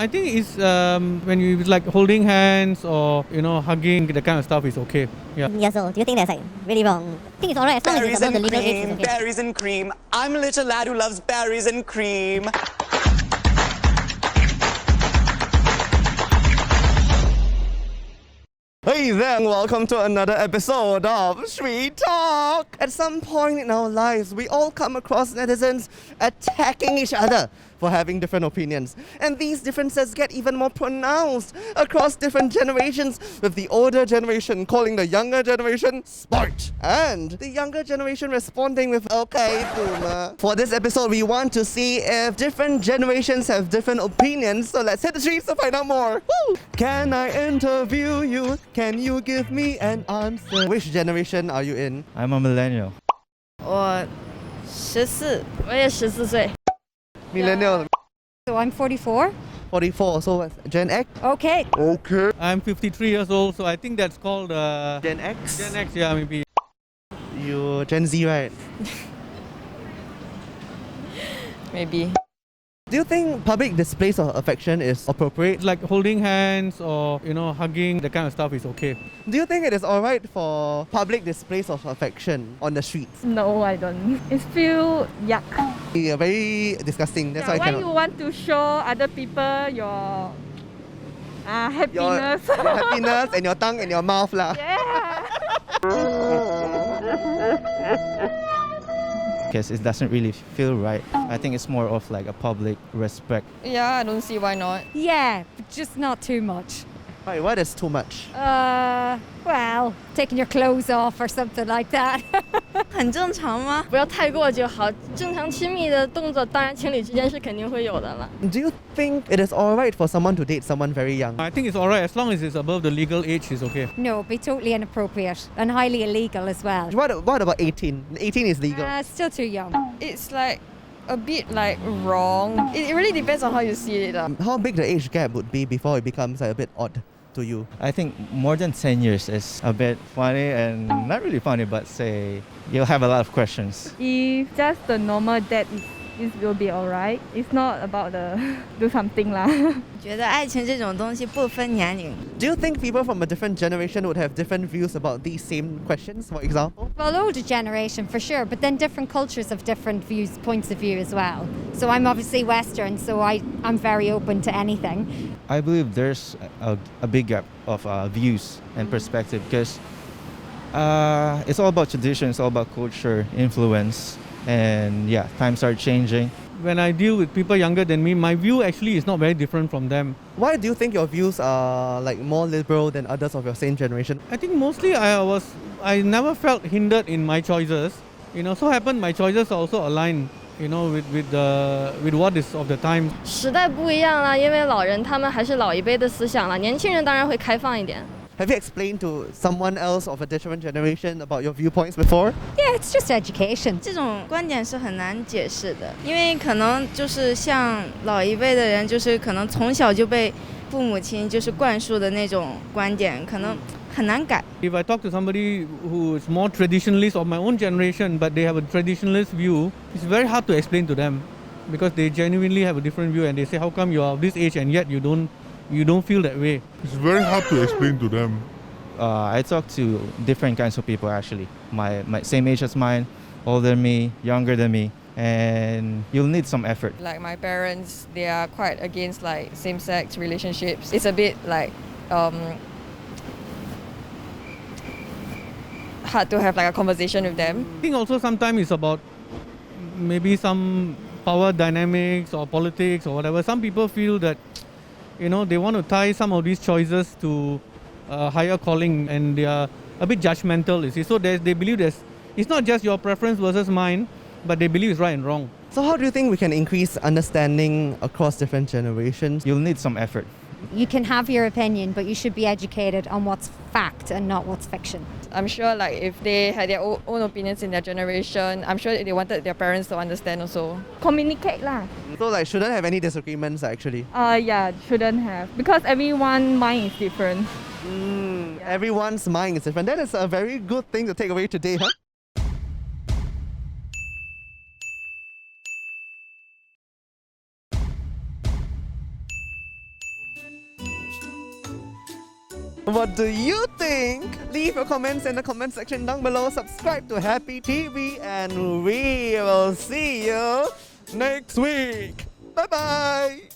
I think it's when you like holding hands or hugging, the kind of stuff is okay. Yeah. Yeah, so do you think that's like really wrong? I think it's alright as long as it's above the legal age. It's okay. Berries and cream. I'm a little lad who loves berries and cream. Hey there, welcome to another episode of Street Talk. At some point in our lives, we all come across netizens attacking each other for having different opinions. And these differences get even more pronounced across different generations, with the older generation calling the younger generation smart, and the younger generation responding with, okay, boomer. For this episode, we want to see if different generations have different opinions, so let's hit the streets to find out more. Woo! Can I interview you? Can you give me an answer? Which generation are you in? I'm a millennial. 我14，我也14岁。 Millennial. So I'm 44. 44, so what's Gen X? Okay. I'm 53 years old, so I think that's called Gen X? Gen X, yeah, maybe. You Gen Z, right? Maybe. Do you think public displays of affection is appropriate? Like holding hands or hugging, the kind of stuff is okay. Do you think it is alright for public displays of affection on the streets? No, I don't. It feel yuck. Yeah, very disgusting. That's why I why cannot. you want to show other people your happiness? Your happiness and your tongue and your mouth lah. Yeah. Because it doesn't really feel right. I think it's more of like a public respect. Yeah, I don't see why not. Yeah, but just not too much. Right, what is too much? Well, taking your clothes off or something like that. 很正常吗？不要太过就好。正常亲密的动作，当然情侣之间是肯定会有的了。Do you think it is alright for someone to date someone very young? I think it's alright as long as it's above the legal age, it's okay. No, it'd be totally inappropriate and highly illegal as well. What about 18? 18 is legal. Still too young. It's like a bit like wrong. It really depends on how you see it. How big the age gap would be before it becomes like, a bit odd to you? I think more than 10 years is a bit funny, and not really funny, but say you'll have a lot of questions. If just the normal date it will be alright. It's not about the do something lah. 觉得爱情这种东西不分年龄。 Do you think people from a different generation would have different views about these same questions, for example? Well, older generation for sure, but then different cultures have different views, points of view as well. So I'm obviously Western, so I'm very open to anything. I believe there's a big gap of views and perspective, because it's all about tradition, it's all about culture, influence, and yeah, times are changing. When I deal with people younger than me, my view actually is not very different from them. Why do you think your views are like more liberal than others of your same generation? I think mostly I never felt hindered in my choices. So happened my choices are also aligned, with what is of the time. 时代不一样了，因为老人他们还是老一辈的思想了，年轻人当然会开放一点。 Have you explained to someone else of a different generation about your viewpoints before? Yeah, it's just education. 这种观点是很难解释的，因为可能就是像老一辈的人，就是可能从小就被父母亲就是灌输的那种观点，可能很难改。 If I talk to somebody who is more traditionalist of my own generation, but they have a traditionalist view, it's very hard to explain to them, because they genuinely have a different view and they say, how come you are of this age and yet you don't feel that way? It's very hard to explain to them. I talk to different kinds of people actually. My same age as mine, older than me, younger than me, and you'll need some effort. Like my parents, they are quite against like same-sex relationships. It's a bit like hard to have like a conversation with them. I think also sometimes it's about maybe some power dynamics or politics or whatever. Some people feel that they want to tie some of these choices to higher calling, and they are a bit judgmental, you see. So they believe it's not just your preference versus mine, but they believe it's right and wrong. So how do you think we can increase understanding across different generations? You'll need some effort. You can have your opinion, but you should be educated on what's fact and not what's fiction. I'm sure like if they had their own opinions in their generation, I'm sure they wanted their parents to understand also. Communicate lah. So like shouldn't have any disagreements actually. Yeah, shouldn't have, because everyone's mind is different. Everyone's mind is different. That is a very good thing to take away today, huh? What do you think? Leave your comments in the comment section down below. Subscribe to Happy TV and we will see you next week. Bye bye.